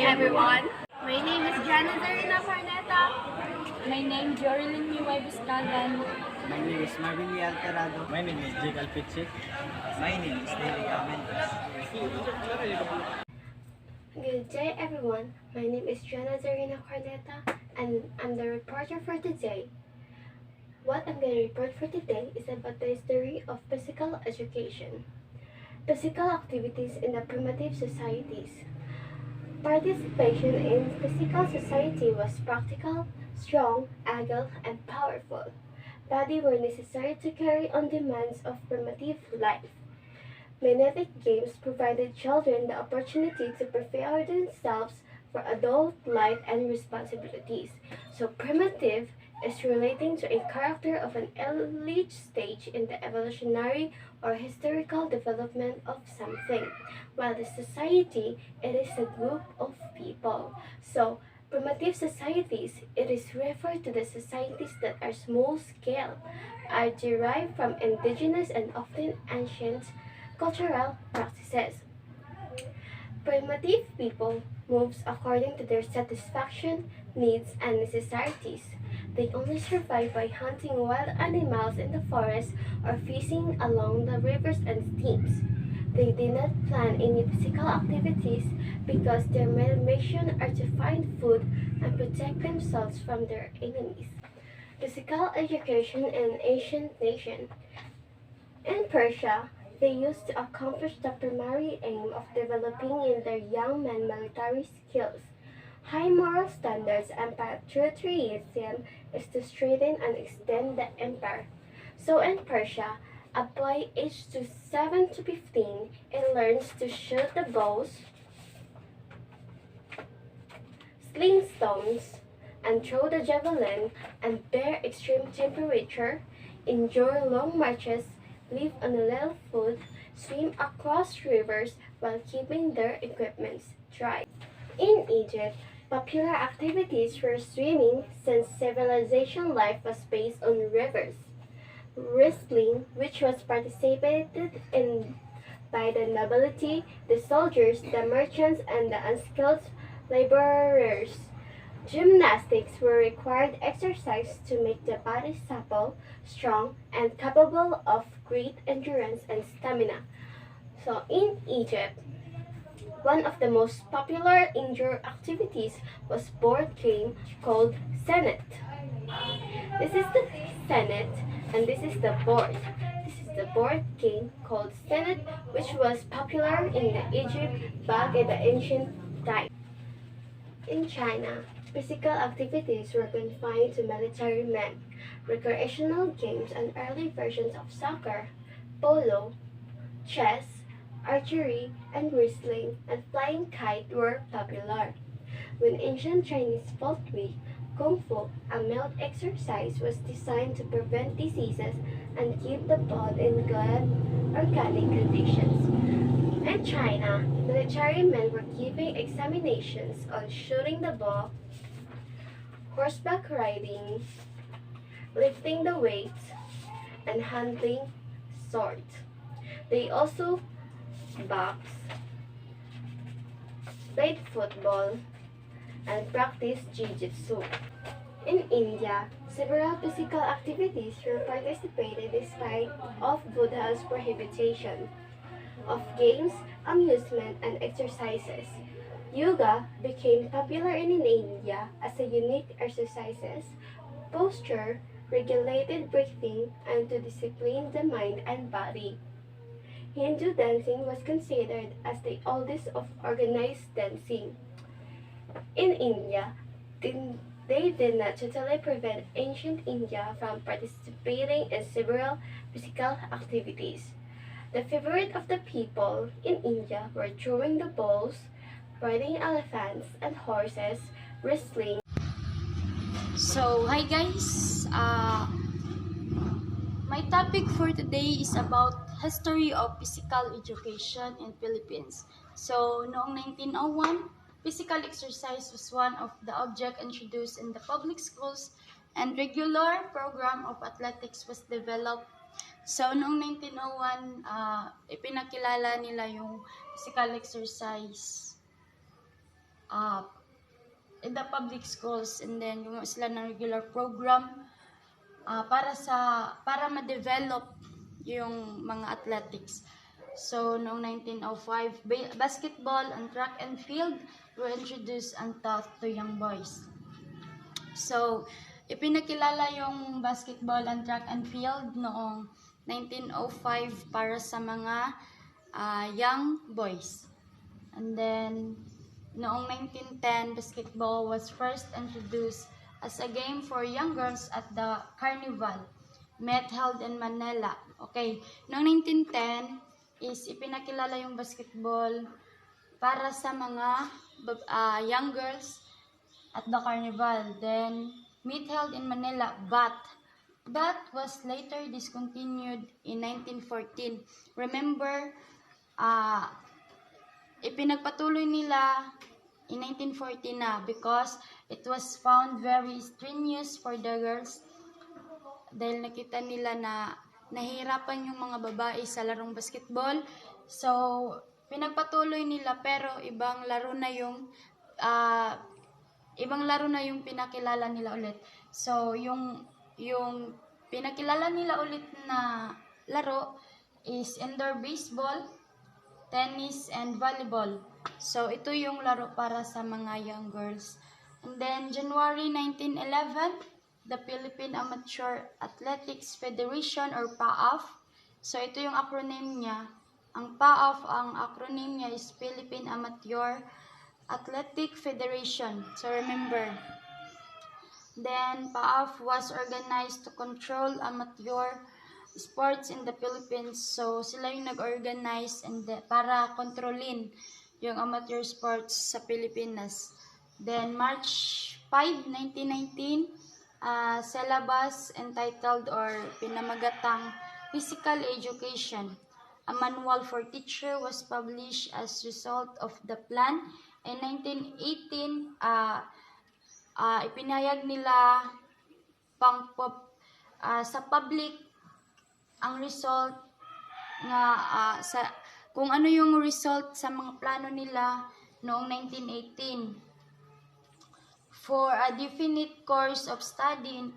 everyone. My name is Jana Zarina Farneta. My name is Jorilyn Miway Buscalan. My name is Marvin Lee Alterado. My name is Jake Alpiche. My name is Nelly Almendas. Good day everyone, my name is Jana Zarina Corneta and I'm the reporter for today. What I'm going to report for today is about the history of physical education. Physical activities in the primitive societies. Participation in physical society was practical, strong, agile, and powerful. Bodies were necessary to carry on demands of primitive life. Magnetic games provided children the opportunity to prepare themselves for adult life and responsibilities. So primitive is relating to a character of an early stage in the evolutionary or historical development of something, while the society, it is a group of people. So primitive societies, it is referred to the societies that are small scale, are derived from indigenous and often ancient cultural practices. Primitive people moves according to their satisfaction, needs, and necessities. They only survive by hunting wild animals in the forest or fishing along the rivers and streams. They did not plan any physical activities because their main mission are to find food and protect themselves from their enemies. Physical education in ancient nation. In Persia, they used to accomplish the primary aim of developing in their young men military skills. High moral standards and patriotism is to strengthen and extend the empire. So in Persia, a boy aged to 7 to 15 it learns to shoot the bows, sling stones, and throw the javelin, and bear extreme temperature, endure long marches, live on a little food, swim across rivers while keeping their equipments dry. In Egypt, popular activities were swimming since civilization life was based on rivers. Wrestling, which was participated in by the nobility, the soldiers, the merchants, and the unskilled laborers. Gymnastics were required exercise to make the body supple, strong, and capable of great endurance and stamina. So in Egypt, one of the most popular indoor activities was board game called Senet. This is the Senet and this is the board. This is the board game called Senet, which was popular in the Egypt back in the ancient times. In China, physical activities were confined to military men. Recreational games and early versions of soccer, polo, chess, archery, and wrestling and flying kite were popular. When ancient Chinese pottery, Kung Fu, a mild exercise, was designed to prevent diseases and keep the body in good organic conditions. In China, military men were giving examinations on shooting the bow, horseback riding, lifting the weights, and handling swords. They also boxed, played football, and practiced jiu-jitsu. In India, several physical activities were participated despite of Buddha's prohibition of games, amusement, and exercises. Yoga became popular in India as a unique exercises, posture, regulated breathing, and to discipline the mind and body. Hindu dancing was considered as the oldest of organized dancing. In India, they did not totally prevent ancient India from participating in several physical activities. The favorite of the people in India were throwing the balls, riding elephants and horses, wrestling. So, hi guys! My topic for today is about history of physical education in Philippines. So, noong 1901, physical exercise was one of the objects introduced in the public schools and regular program of athletics was developed. So, noong 1901, ipinakilala nila yung physical exercise. uh, in the public schools, and then gumawa sila ng regular program para ma-develop yung mga athletics. So noong 1905, basketball and track and field were introduced and taught to young boys. So ipinakilala yung basketball and track and field noong 1905 para sa mga young boys. And then noong 1910, basketball was first introduced as a game for young girls at the Carnival Met held in Manila. Okay, noong 1910 is ipinakilala yung basketball para sa mga young girls at the Carnival. Then Met held in Manila, but was later discontinued in 1914. Remember, ipinagpatuloy nila in 1940 na because it was found very strenuous for the girls dahil nakita nila na nahihirapan yung mga babae sa larong basketball. So pinagpatuloy nila, pero ibang laro na yung pinakilala nila ulit. So yung pinakilala nila ulit na laro is indoor baseball, tennis, and volleyball. So ito yung laro para sa mga young girls. And then January 1911, the Philippine Amateur Athletics Federation or PAAF. So ito yung acronym niya. Ang PAAF, ang acronym niya is Philippine Amateur Athletic Federation. So remember, then PAAF was organized to control amateur sports in the Philippines. So sila yung nag-organize para kontrolin yung amateur sports sa Pilipinas. Then March 5, 1919, syllabus entitled or pinamagatang Physical Education, a manual for teacher, was published as result of the plan. In 1918, ipinahayag nila sa public ang result nga kung ano yung result sa mga plano nila noong 1918 for a definite course of study in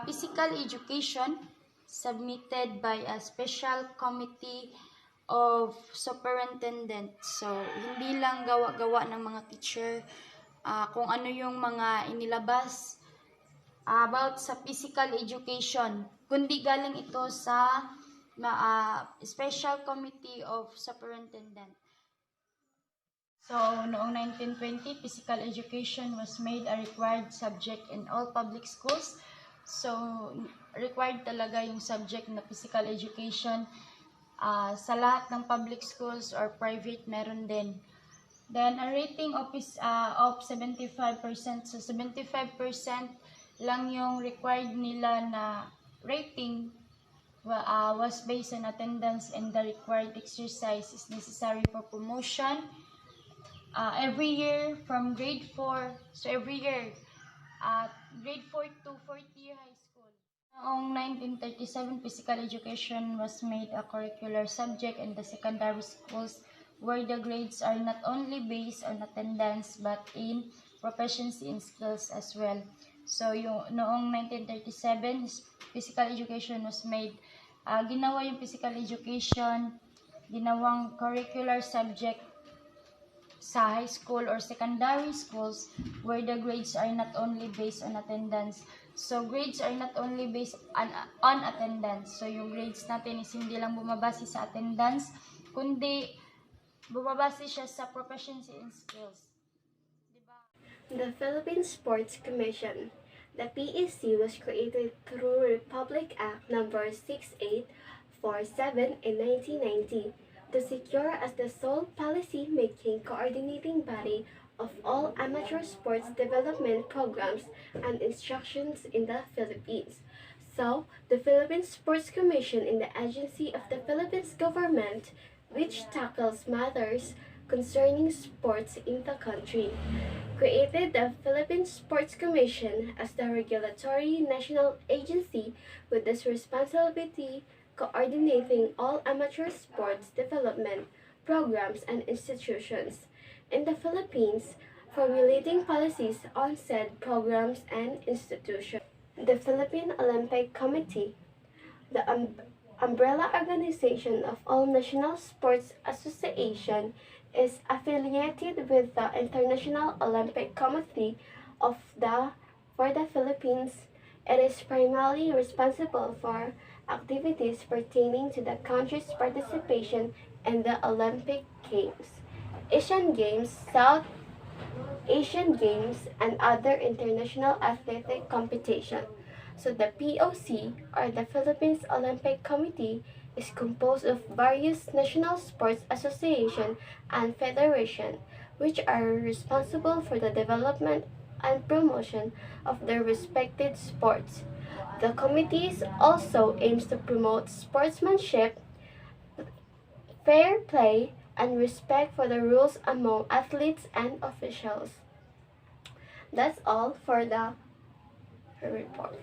physical education submitted by a special committee of superintendent. So hindi lang gawa-gawa ng mga teacher kung ano yung mga inilabas about sa physical education, kundi galing ito sa special committee of superintendent. So, noong 1920, physical education was made a required subject in all public schools. So, required talaga yung subject na physical education sa lahat ng public schools or private, meron din. Then, a rating of 75%. So, 75% lang yung required nila na rating was based on attendance, and the required exercise is necessary for promotion every year from grade 4. So, every year, grade 4 to 4th year high school. Noong 1937, physical education was made a curricular subject in the secondary schools, where the grades are not only based on attendance but in proficiency in skills as well. So, noong 1937, physical education was made. Ginawa yung physical education, ginawang curricular subject sa high school or secondary schools, where the grades are not only based on attendance. So, grades are not only based on attendance. So, yung grades natin is hindi lang bumabase sa attendance, kundi bumabase siya sa proficiency in skills. Diba? The Philippine Sports Commission. The PSC was created through Republic Act No. 6847 in 1990 to secure as the sole policy-making coordinating body of all amateur sports development programs and instructions in the Philippines. So, the Philippine Sports Commission is the agency of the Philippines government which tackles matters concerning sports in the country. Created the Philippine Sports Commission as the regulatory national agency with this responsibility coordinating all amateur sports development programs and institutions. In the Philippines, formulating policies on said programs and institutions. The Philippine Olympic Committee, the umbrella organization of all national sports associations, is affiliated with the International Olympic Committee for the Philippines. It is primarily responsible for activities pertaining to the country's participation in the Olympic Games, Asian Games, South Asian Games, and other international athletic competition. So the POC, or the Philippines Olympic Committee, is composed of various national sports associations and federations, which are responsible for the development and promotion of their respective sports. The committee also aims to promote sportsmanship, fair play, and respect for the rules among athletes and officials. That's all for the report.